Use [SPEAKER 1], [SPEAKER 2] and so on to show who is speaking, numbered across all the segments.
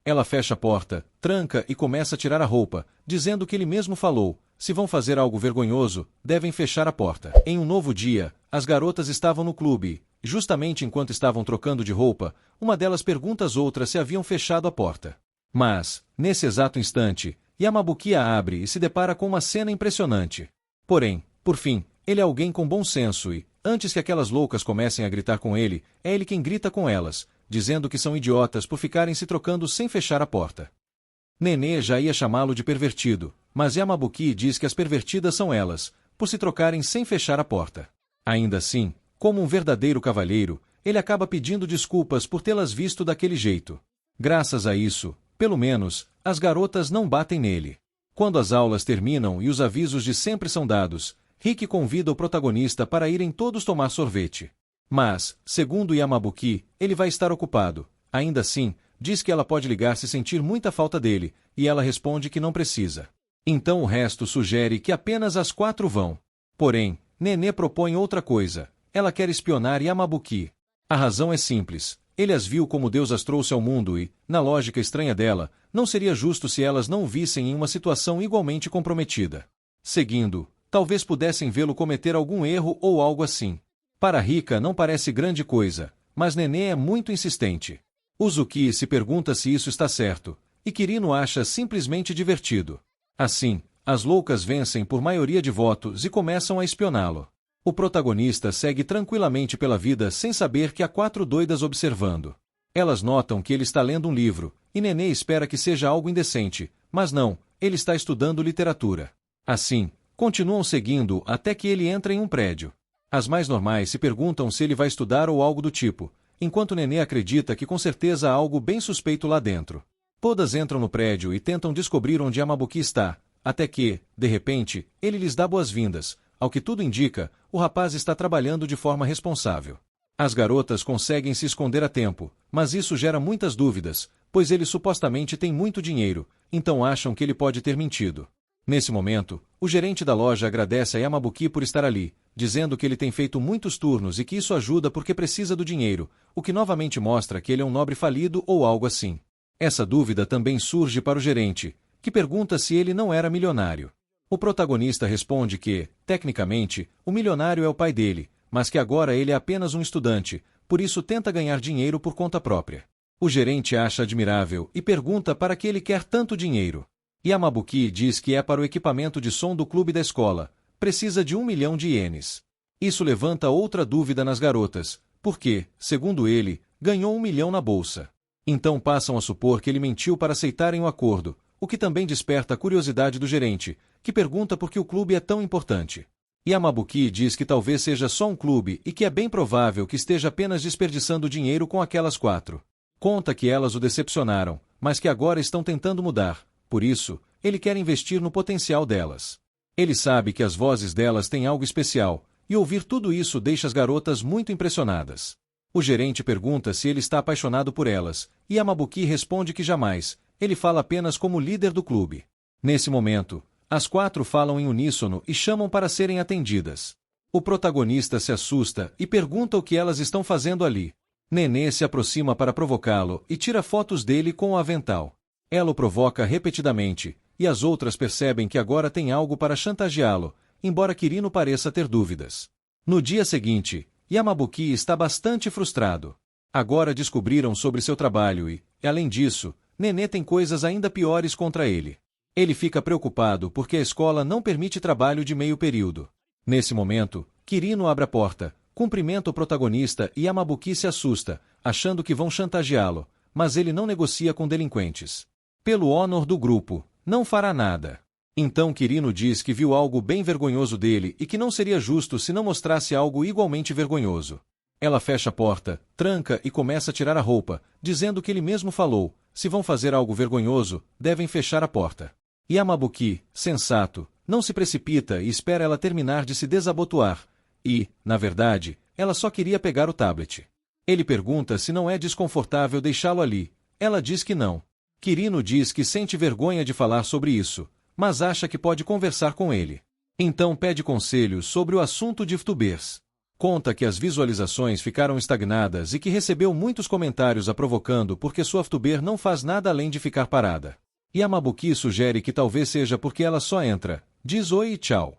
[SPEAKER 1] Ela fecha a porta, tranca e começa a tirar a roupa, dizendo que ele mesmo falou: se vão fazer algo vergonhoso, devem fechar a porta. Em um novo dia, as garotas estavam no clube. Justamente enquanto estavam trocando de roupa, uma delas pergunta às outras se haviam fechado a porta. Mas, nesse exato instante, Yamabuki a abre e se depara com uma cena impressionante. Porém, por fim, ele é alguém com bom senso e, antes que aquelas loucas comecem a gritar com ele, é ele quem grita com elas, dizendo que são idiotas por ficarem se trocando sem fechar a porta. Nenê já ia chamá-lo de pervertido, mas Yamabuki diz que as pervertidas são elas, por se trocarem sem fechar a porta. Ainda assim, como um verdadeiro cavalheiro, ele acaba pedindo desculpas por tê-las visto daquele jeito. Graças a isso, pelo menos, as garotas não batem nele. Quando as aulas terminam e os avisos de sempre são dados, Rick convida o protagonista para irem todos tomar sorvete. Mas, segundo Yamabuki, ele vai estar ocupado. Ainda assim, diz que ela pode ligar se sentir muita falta dele, e ela responde que não precisa. Então o resto sugere que apenas as 4 vão. Porém, Nenê propõe outra coisa. Ela quer espionar Yamabuki. A razão é simples. Ele as viu como Deus as trouxe ao mundo e, na lógica estranha dela, não seria justo se elas não o vissem em uma situação igualmente comprometida. Seguindo, talvez pudessem vê-lo cometer algum erro ou algo assim. Para Rika não parece grande coisa, mas Nenê é muito insistente. Uzuki se pergunta se isso está certo, e Kirino acha simplesmente divertido. Assim, as loucas vencem por maioria de votos e começam a espioná-lo. O protagonista segue tranquilamente pela vida sem saber que há 4 doidas observando. Elas notam que ele está lendo um livro, e Nenê espera que seja algo indecente, mas não, ele está estudando literatura. Assim, continuam seguindo até que ele entra em um prédio. As mais normais se perguntam se ele vai estudar ou algo do tipo, enquanto Nenê acredita que com certeza há algo bem suspeito lá dentro. Todas entram no prédio e tentam descobrir onde Yamabuki está, até que, de repente, ele lhes dá boas-vindas. Ao que tudo indica, o rapaz está trabalhando de forma responsável. As garotas conseguem se esconder a tempo, mas isso gera muitas dúvidas, pois ele supostamente tem muito dinheiro, então acham que ele pode ter mentido. Nesse momento, o gerente da loja agradece a Yamabuki por estar ali, dizendo que ele tem feito muitos turnos e que isso ajuda porque precisa do dinheiro, o que novamente mostra que ele é um nobre falido ou algo assim. Essa dúvida também surge para o gerente, que pergunta se ele não era milionário. O protagonista responde que, tecnicamente, o milionário é o pai dele, mas que agora ele é apenas um estudante, por isso tenta ganhar dinheiro por conta própria. O gerente acha admirável e pergunta para que ele quer tanto dinheiro. Yamabuki diz que é para o equipamento de som do clube da escola, precisa de 1 milhão de ienes. Isso levanta outra dúvida nas garotas, porque, segundo ele, ganhou 1 milhão na bolsa. Então passam a supor que ele mentiu para aceitarem o acordo, o que também desperta a curiosidade do gerente, que pergunta por que o clube é tão importante. Yamabuki diz que talvez seja só um clube e que é bem provável que esteja apenas desperdiçando dinheiro com aquelas 4. Conta que elas o decepcionaram, mas que agora estão tentando mudar, por isso, ele quer investir no potencial delas. Ele sabe que as vozes delas têm algo especial, e ouvir tudo isso deixa as garotas muito impressionadas. O gerente pergunta se ele está apaixonado por elas, e Yamabuki responde que jamais, ele fala apenas como líder do clube. Nesse momento, as 4 falam em uníssono e chamam para serem atendidas. O protagonista se assusta e pergunta o que elas estão fazendo ali. Nenê se aproxima para provocá-lo e tira fotos dele com o avental. Ela o provoca repetidamente, e as outras percebem que agora tem algo para chantageá-lo, embora Kirino pareça ter dúvidas. No dia seguinte, Yamabuki está bastante frustrado. Agora descobriram sobre seu trabalho e, além disso, Nenê tem coisas ainda piores contra ele. Ele fica preocupado porque a escola não permite trabalho de meio período. Nesse momento, Kirino abre a porta, cumprimenta o protagonista e Yamabuki se assusta, achando que vão chantageá-lo, mas ele não negocia com delinquentes. Pelo honor do grupo, não fará nada. Então Kirino diz que viu algo bem vergonhoso dele e que não seria justo se não mostrasse algo igualmente vergonhoso. Ela fecha a porta, tranca e começa a tirar a roupa, dizendo que ele mesmo falou: se vão fazer algo vergonhoso, devem fechar a porta. Yamabuki, sensato, não se precipita e espera ela terminar de se desabotoar. E, na verdade, ela só queria pegar o tablet. Ele pergunta se não é desconfortável deixá-lo ali. Ela diz que não. Kirino diz que sente vergonha de falar sobre isso, mas acha que pode conversar com ele. Então pede conselhos sobre o assunto de VTubers. Conta que as visualizações ficaram estagnadas e que recebeu muitos comentários a provocando porque sua VTuber não faz nada além de ficar parada. Yamabuki sugere que talvez seja porque ela só entra, diz oi e tchau.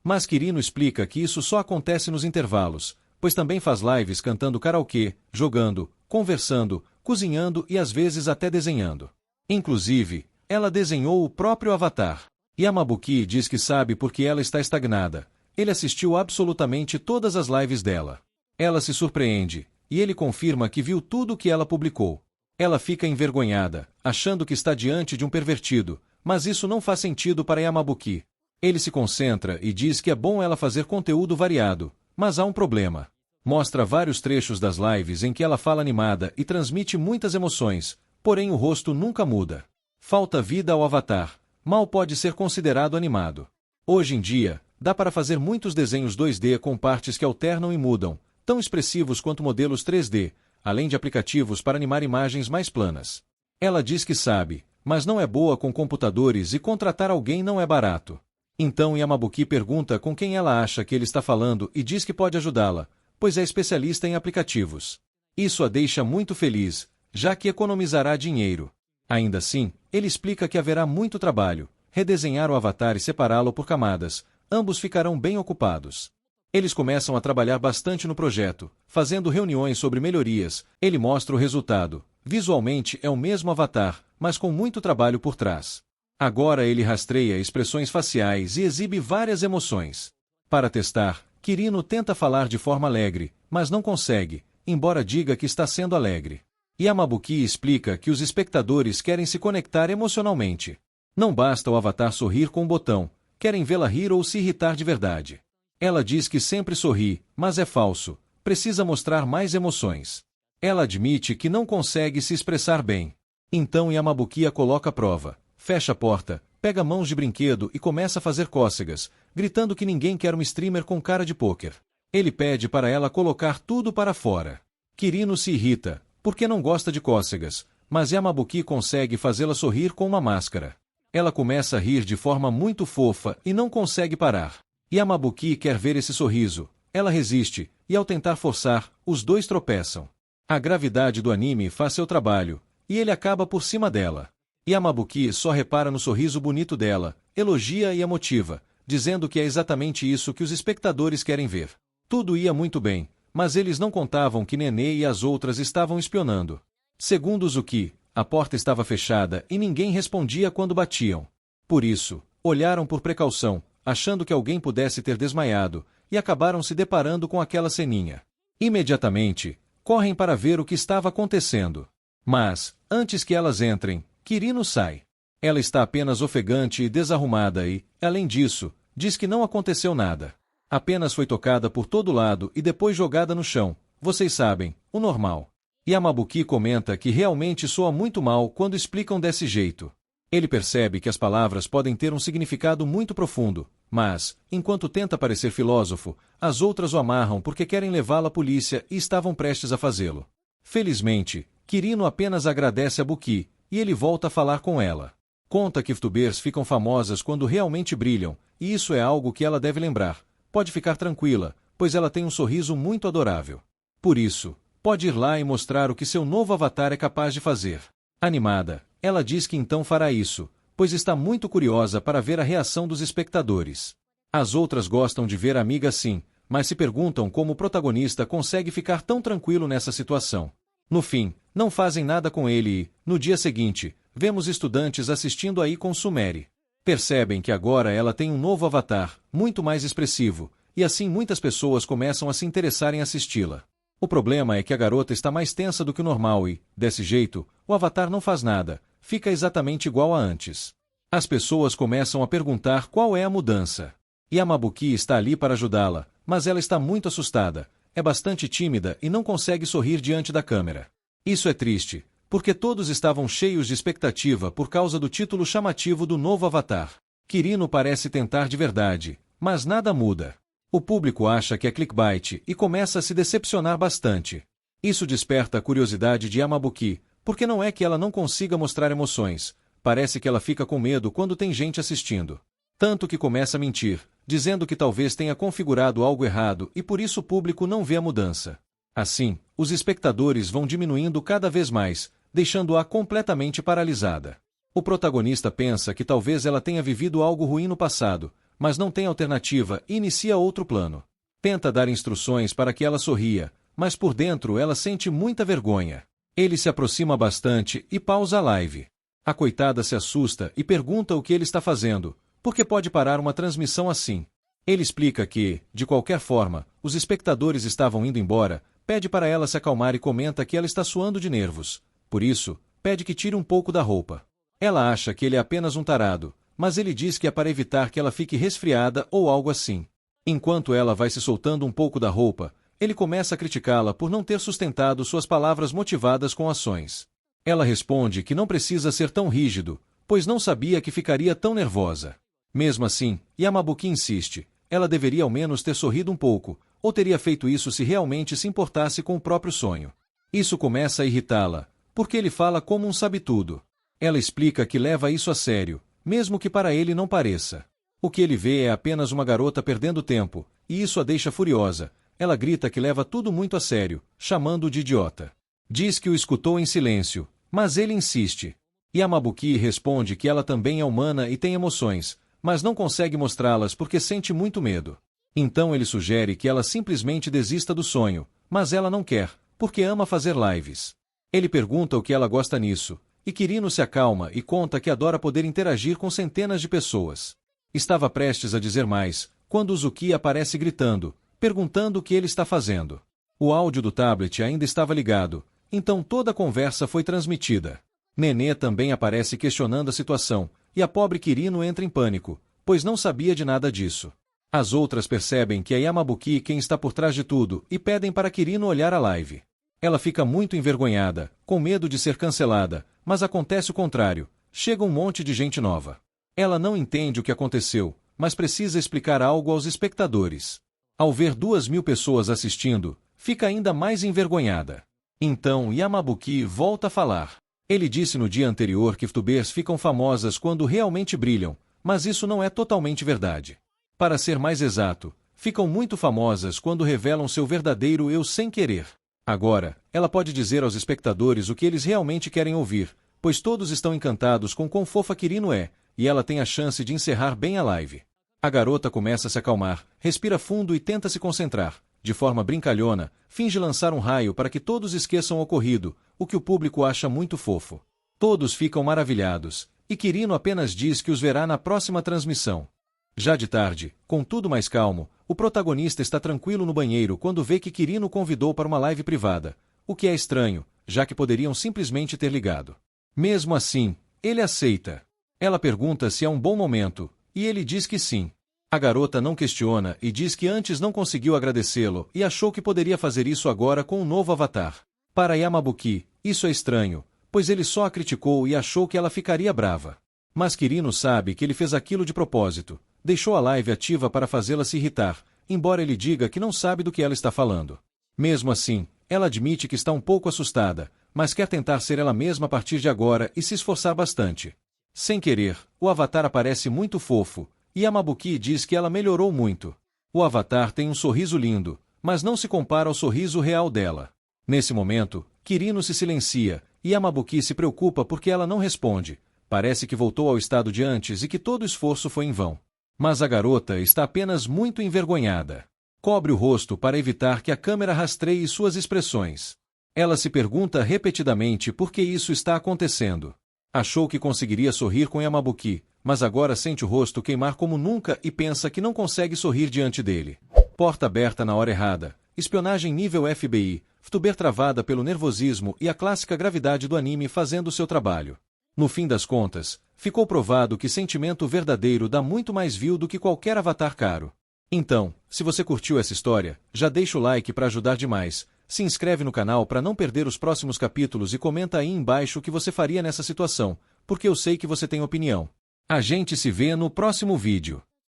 [SPEAKER 1] Mas Kirino explica que isso só acontece nos intervalos, pois também faz lives cantando karaokê, jogando, conversando, cozinhando e às vezes até desenhando. Inclusive, ela desenhou o próprio avatar. Yamabuki diz que sabe porque ela está estagnada. Ele assistiu absolutamente todas as lives dela. Ela se surpreende, e ele confirma que viu tudo o que ela publicou. Ela fica envergonhada, achando que está diante de um pervertido, mas isso não faz sentido para Yamabuki. Ele se concentra e diz que é bom ela fazer conteúdo variado, mas há um problema. Mostra vários trechos das lives em que ela fala animada e transmite muitas emoções, porém o rosto nunca muda. Falta vida ao avatar, mal pode ser considerado animado. Hoje em dia, dá para fazer muitos desenhos 2D com partes que alternam e mudam, tão expressivos quanto modelos 3D, além de aplicativos para animar imagens mais planas. Ela diz que sabe, mas não é boa com computadores e contratar alguém não é barato. Então Yamabuki pergunta com quem ela acha que ele está falando e diz que pode ajudá-la, pois é especialista em aplicativos. Isso a deixa muito feliz, já que economizará dinheiro. Ainda assim, ele explica que haverá muito trabalho, redesenhar o avatar e separá-lo por camadas, ambos ficarão bem ocupados. Eles começam a trabalhar bastante no projeto, fazendo reuniões sobre melhorias. Ele mostra o resultado. Visualmente é o mesmo avatar, mas com muito trabalho por trás. Agora ele rastreia expressões faciais e exibe várias emoções. Para testar, Kirino tenta falar de forma alegre, mas não consegue, embora diga que está sendo alegre. Yamabuki explica que os espectadores querem se conectar emocionalmente. Não basta o avatar sorrir com um botão, querem vê-la rir ou se irritar de verdade. Ela diz que sempre sorri, mas é falso, precisa mostrar mais emoções. Ela admite que não consegue se expressar bem. Então Yamabuki a coloca à prova, fecha a porta, pega mãos de brinquedo e começa a fazer cócegas, gritando que ninguém quer um streamer com cara de pôquer. Ele pede para ela colocar tudo para fora. Kirino se irrita, porque não gosta de cócegas, mas Yamabuki consegue fazê-la sorrir com uma máscara. Ela começa a rir de forma muito fofa e não consegue parar. Yamabuki quer ver esse sorriso. Ela resiste, e ao tentar forçar, os dois tropeçam. A gravidade do anime faz seu trabalho, e ele acaba por cima dela. Yamabuki só repara no sorriso bonito dela, elogia e a motiva, dizendo que é exatamente isso que os espectadores querem ver. Tudo ia muito bem, mas eles não contavam que Nenê e as outras estavam espionando. Segundo Zuki, a porta estava fechada e ninguém respondia quando batiam. Por isso, olharam por precaução, achando que alguém pudesse ter desmaiado, e acabaram se deparando com aquela ceninha. Imediatamente, correm para ver o que estava acontecendo. Mas, antes que elas entrem, Kirino sai. Ela está apenas ofegante e desarrumada e, além disso, diz que não aconteceu nada. Apenas foi tocada por todo lado e depois jogada no chão. Vocês sabem, o normal. Yamabuki comenta que realmente soa muito mal quando explicam desse jeito. Ele percebe que as palavras podem ter um significado muito profundo, mas, enquanto tenta parecer filósofo, as outras o amarram porque querem levá-lo à polícia e estavam prestes a fazê-lo. Felizmente, Kirino apenas agradece a Buki, e ele volta a falar com ela. Conta que VTubers ficam famosas quando realmente brilham, e isso é algo que ela deve lembrar. Pode ficar tranquila, pois ela tem um sorriso muito adorável. Por isso, pode ir lá e mostrar o que seu novo avatar é capaz de fazer. Animada, ela diz que então fará isso, pois está muito curiosa para ver a reação dos espectadores. As outras gostam de ver a amiga assim, mas se perguntam como o protagonista consegue ficar tão tranquilo nessa situação. No fim, não fazem nada com ele e, no dia seguinte, vemos estudantes assistindo aí com Sumeri. Percebem que agora ela tem um novo avatar, muito mais expressivo, e assim muitas pessoas começam a se interessar em assisti-la. O problema é que a garota está mais tensa do que o normal e, desse jeito, o avatar não faz nada, fica exatamente igual a antes. As pessoas começam a perguntar qual é a mudança. Yamabuki está ali para ajudá-la, mas ela está muito assustada, é bastante tímida e não consegue sorrir diante da câmera. Isso é triste, porque todos estavam cheios de expectativa por causa do título chamativo do novo avatar. Kirino parece tentar de verdade, mas nada muda. O público acha que é clickbait e começa a se decepcionar bastante. Isso desperta a curiosidade de Yamabuki, porque não é que ela não consiga mostrar emoções, parece que ela fica com medo quando tem gente assistindo. Tanto que começa a mentir, dizendo que talvez tenha configurado algo errado e por isso o público não vê a mudança. Assim, os espectadores vão diminuindo cada vez mais, deixando-a completamente paralisada. O protagonista pensa que talvez ela tenha vivido algo ruim no passado, mas não tem alternativa e inicia outro plano. Tenta dar instruções para que ela sorria, mas por dentro ela sente muita vergonha. Ele se aproxima bastante e pausa a live. A coitada se assusta e pergunta o que ele está fazendo, porque pode parar uma transmissão assim. Ele explica que, de qualquer forma, os espectadores estavam indo embora, pede para ela se acalmar e comenta que ela está suando de nervos. Por isso, pede que tire um pouco da roupa. Ela acha que ele é apenas um tarado, mas ele diz que é para evitar que ela fique resfriada ou algo assim. Enquanto ela vai se soltando um pouco da roupa, ele começa a criticá-la por não ter sustentado suas palavras motivadas com ações. Ela responde que não precisa ser tão rígido, pois não sabia que ficaria tão nervosa. Mesmo assim, Yamabuki insiste, ela deveria ao menos ter sorrido um pouco, ou teria feito isso se realmente se importasse com o próprio sonho. Isso começa a irritá-la, porque ele fala como um sabe-tudo. Ela explica que leva isso a sério, mesmo que para ele não pareça. O que ele vê é apenas uma garota perdendo tempo, e isso a deixa furiosa. Ela grita que leva tudo muito a sério, chamando-o de idiota. Diz que o escutou em silêncio, mas ele insiste. Yamabuki responde que ela também é humana e tem emoções, mas não consegue mostrá-las porque sente muito medo. Então ele sugere que ela simplesmente desista do sonho, mas ela não quer, porque ama fazer lives. Ele pergunta o que ela gosta nisso, e Kirino se acalma e conta que adora poder interagir com centenas de pessoas. Estava prestes a dizer mais, quando Uzuki aparece gritando, perguntando o que ele está fazendo. O áudio do tablet ainda estava ligado, então toda a conversa foi transmitida. Nenê também aparece questionando a situação, e a pobre Kirino entra em pânico, pois não sabia de nada disso. As outras percebem que é Yamabuki quem está por trás de tudo e pedem para Kirino olhar a live. Ela fica muito envergonhada, com medo de ser cancelada, mas acontece o contrário, chega um monte de gente nova. Ela não entende o que aconteceu, mas precisa explicar algo aos espectadores. Ao ver 2.000 pessoas assistindo, fica ainda mais envergonhada. Então Yamabuki volta a falar. Ele disse no dia anterior que VTubers ficam famosas quando realmente brilham, mas isso não é totalmente verdade. Para ser mais exato, ficam muito famosas quando revelam seu verdadeiro eu sem querer. Agora, ela pode dizer aos espectadores o que eles realmente querem ouvir, pois todos estão encantados com quão fofa Kirino é, e ela tem a chance de encerrar bem a live. A garota começa a se acalmar, respira fundo e tenta se concentrar. De forma brincalhona, finge lançar um raio para que todos esqueçam o ocorrido, o que o público acha muito fofo. Todos ficam maravilhados, e Kirino apenas diz que os verá na próxima transmissão. Já de tarde, com tudo mais calmo, o protagonista está tranquilo no banheiro quando vê que Kirino convidou para uma live privada, o que é estranho, já que poderiam simplesmente ter ligado. Mesmo assim, ele aceita. Ela pergunta se é um bom momento, e ele diz que sim. A garota não questiona e diz que antes não conseguiu agradecê-lo e achou que poderia fazer isso agora com um novo avatar. Para Yamabuki, isso é estranho, pois ele só a criticou e achou que ela ficaria brava. Mas Kirino sabe que ele fez aquilo de propósito, deixou a live ativa para fazê-la se irritar, embora ele diga que não sabe do que ela está falando. Mesmo assim, ela admite que está um pouco assustada, mas quer tentar ser ela mesma a partir de agora e se esforçar bastante. Sem querer, o avatar aparece muito fofo, e Yamabuki diz que ela melhorou muito. O avatar tem um sorriso lindo, mas não se compara ao sorriso real dela. Nesse momento, Kirino se silencia, e Yamabuki se preocupa porque ela não responde. Parece que voltou ao estado de antes e que todo o esforço foi em vão. Mas a garota está apenas muito envergonhada. Cobre o rosto para evitar que a câmera rastreie suas expressões. Ela se pergunta repetidamente por que isso está acontecendo. Achou que conseguiria sorrir com Yamabuki, mas agora sente o rosto queimar como nunca e pensa que não consegue sorrir diante dele. Porta aberta na hora errada, espionagem nível FBI, VTuber travada pelo nervosismo e a clássica gravidade do anime fazendo seu trabalho. No fim das contas, ficou provado que sentimento verdadeiro dá muito mais view do que qualquer avatar caro. Então, se você curtiu essa história, já deixa o like para ajudar demais, se inscreve no canal para não perder os próximos capítulos e comenta aí embaixo o que você faria nessa situação, porque eu sei que você tem opinião. A gente se vê no próximo vídeo.